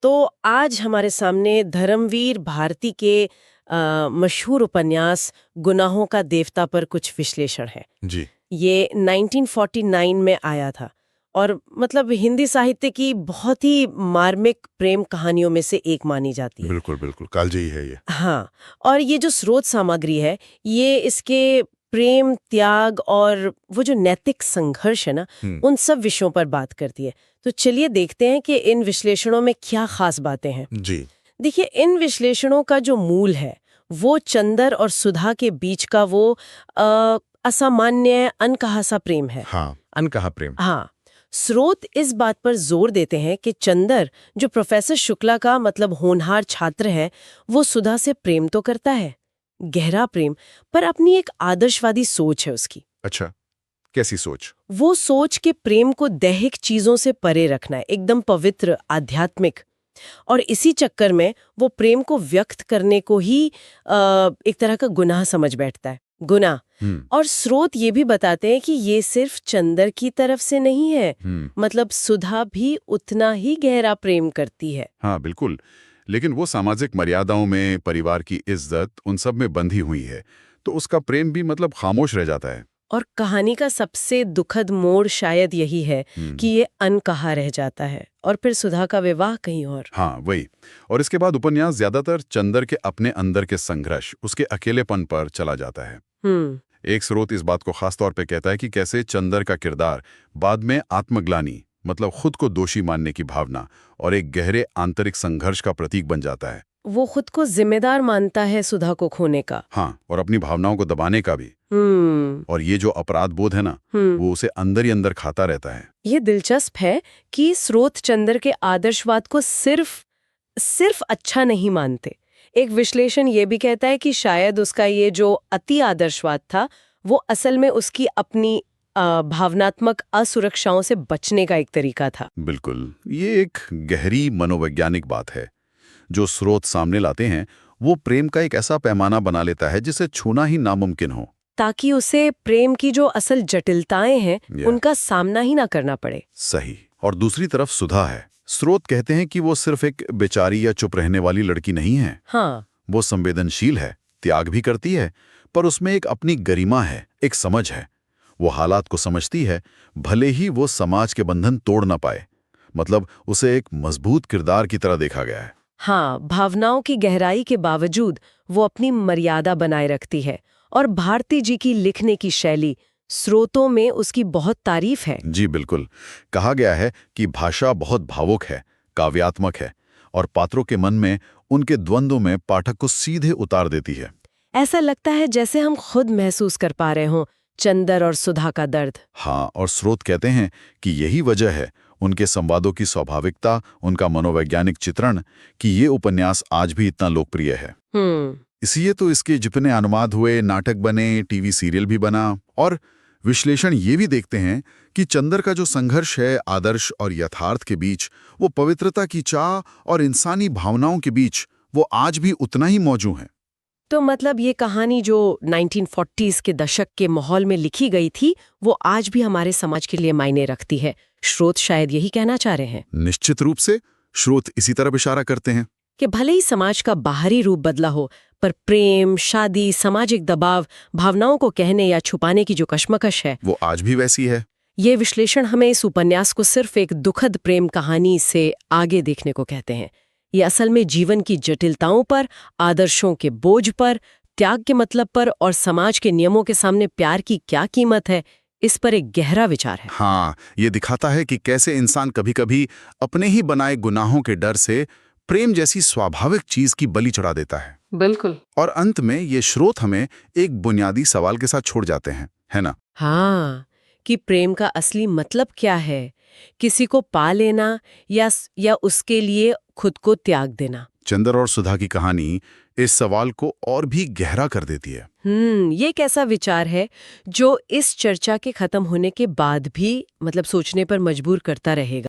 तो आज हमारे सामने धर्मवीर भारती के मशहूर उपन्यास गुनाहों का देवता पर कुछ विश्लेषण है। जी। ये 1949 में आया था और मतलब हिंदी साहित्य की बहुत ही मार्मिक प्रेम कहानियों में से एक मानी जाती है। बिल्कुल बिल्कुल कालजयी है ये। हाँ, और ये जो स्रोत सामग्री है ये इसके प्रेम, त्याग और वो जो नैतिक संघर्ष है ना, उन सब विषयों पर बात करती है। तो चलिए देखते हैं कि इन विश्लेषणों में क्या खास बातें हैं। जी। देखिए, इन विश्लेषणों का जो मूल है वो चंदर और सुधा के बीच का वो असामान्य अनकहा सा प्रेम है। हाँ, अनकहा प्रेम। हाँ, स्रोत इस बात पर जोर देते हैं कि चंदर, जो प्रोफेसर शुक्ला का मतलब होनहार छात्र है, वो सुधा से प्रेम तो करता है, गहरा प्रेम, पर अपनी एक आदर्शवादी सोच है उसकी। अच्छा, कैसी सोच? वो सोच के प्रेम को दैहिक चीजों से परे रखना है, एकदम पवित्र, आध्यात्मिक। और इसी चक्कर में वो प्रेम को व्यक्त करने को ही एक तरह का गुनाह समझ बैठता है, गुनाह। और स्रोत ये भी बताते हैं कि ये सिर्फ चंदर की तरफ से नहीं है, मतलब सुधा भी उतना ही गहरा प्रेम करती है। हाँ बिल्कुल, लेकिन वो सामाजिक मर्यादाओं में, परिवार की इज्जत, उन सब में बंधी हुई है, तो उसका प्रेम भी मतलब खामोश रह जाता है। और कहानी का सबसे दुखद मोड़ शायद यही है कि ये अनकहा रह जाता है और फिर सुधा का विवाह कहीं और। हाँ वही। और इसके बाद उपन्यास ज्यादातर चंदर के अपने अंदर के संघर्ष, उसके अकेलेपन पर चला जाता है। एक स्रोत इस बात को खास तौर पे कहता है कि कैसे चंदर का किरदार बाद में आत्मग्लानि, मतलब खुद को दोषी मानने की भावना और एक गहरे आंतरिक संघर्ष का प्रतीक बन जाता है। वो खुद को जिम्मेदार मानता है सुधा को खोने का। हाँ, और अपनी भावनाओं को दबाने का भी। और ये जो अपराध बोध है ना, वो उसे अंदर ही अंदर खाता रहता है। ये दिलचस्प है कि स्रोत चंदर के आदर्शवाद को सिर्फ अच्छा नहीं मानते। एक विश्लेषण ये भी कहता है कि शायद उसका ये जो अति आदर्शवाद था वो असल में उसकी अपनी भावनात्मक असुरक्षाओं से बचने का एक तरीका था। बिल्कुल, ये एक गहरी मनोवैज्ञानिक बात है। जो स्रोत सामने लाते हैं वो प्रेम का एक ऐसा पैमाना बना लेता है जिसे छूना ही नामुमकिन हो, ताकि उसे प्रेम की जो असल जटिलताएं हैं उनका सामना ही ना करना पड़े। सही। और दूसरी तरफ सुधा है। स्रोत कहते हैं कि वो सिर्फ एक बेचारी या चुप रहने वाली लड़की नहीं है। हाँ, वो संवेदनशील है, त्याग भी करती है, पर उसमें एक अपनी गरिमा है, एक समझ है। वो हालात को समझती है, भले ही वो समाज के बंधन तोड़ ना पाए। मतलब उसे एक मजबूत किरदार की तरह देखा गया है। हाँ, भावनाओं की गहराई के बावजूद वो अपनी मर्यादा बनाए रखती है। और भारती जी की लिखने की शैली, स्रोतों में उसकी बहुत तारीफ है। जी बिल्कुल। कहा गया है कि भाषा बहुत भावुक है, काव्यात्मक है, और पात्रों के मन में, उनके द्वंद्वों में पाठक को सीधे उतार देती है। ऐसा लगता है जैसे हम खुद महसूस कर पा रहे हों चंदर और सुधा का दर्द। हाँ, और स्रोत कहते हैं कि यही वजह है उनके संवादों की स्वाभाविकता, उनका मनोवैज्ञानिक चित्रण, कि ये उपन्यास आज भी इतना लोकप्रिय है। इसलिए तो इसके जितने अनुवाद हुए, नाटक बने, टीवी सीरियल भी बना। और विश्लेषण ये भी देखते हैं कि चंदर का जो संघर्ष है आदर्श और यथार्थ के बीच, वो पवित्रता की चाह और इंसानी भावनाओं के बीच, वो आज भी उतना ही मौजूद है। तो मतलब ये कहानी जो 1940s के दशक के माहौल में लिखी गई थी वो आज भी हमारे समाज के लिए मायने रखती है। स्रोत शायद यही कहना चाह रहे हैं। निश्चित रूप से स्रोत इसी तरफ इशारा करते हैं कि भले ही समाज का बाहरी रूप बदला हो, पर प्रेम, शादी, सामाजिक दबाव, भावनाओं को कहने या छुपाने की जो कश्मकश है वो आज भी वैसी है। ये विश्लेषण हमें इस उपन्यास को सिर्फ एक दुखद प्रेम कहानी से आगे देखने को कहते हैं। ये असल में जीवन की जटिलताओं पर, आदर्शों के बोझ पर, त्याग के मतलब पर और समाज के नियमों के सामने प्यार की क्या कीमत है, इस पर एक गहरा विचार है। हाँ, ये दिखाता है कि कैसे इंसान कभी-कभी अपने ही बनाए गुनाहों के डर से प्रेम जैसी स्वाभाविक चीज की बलि चढ़ा देता है। बिल्कुल। और अंत में ये स्रोत हमें एक बुनियादी सवाल के साथ छोड़ जाते हैं, है ना? हाँ, कि प्रेम का असली मतलब क्या है? किसी को पा लेना या उसके लिए खुद को त्याग देना? चंदर और सुधा की कहानी इस सवाल को और भी गहरा कर देती है। ये कैसा विचार है जो इस चर्चा के खत्म होने के बाद भी मतलब सोचने पर मजबूर करता रहेगा।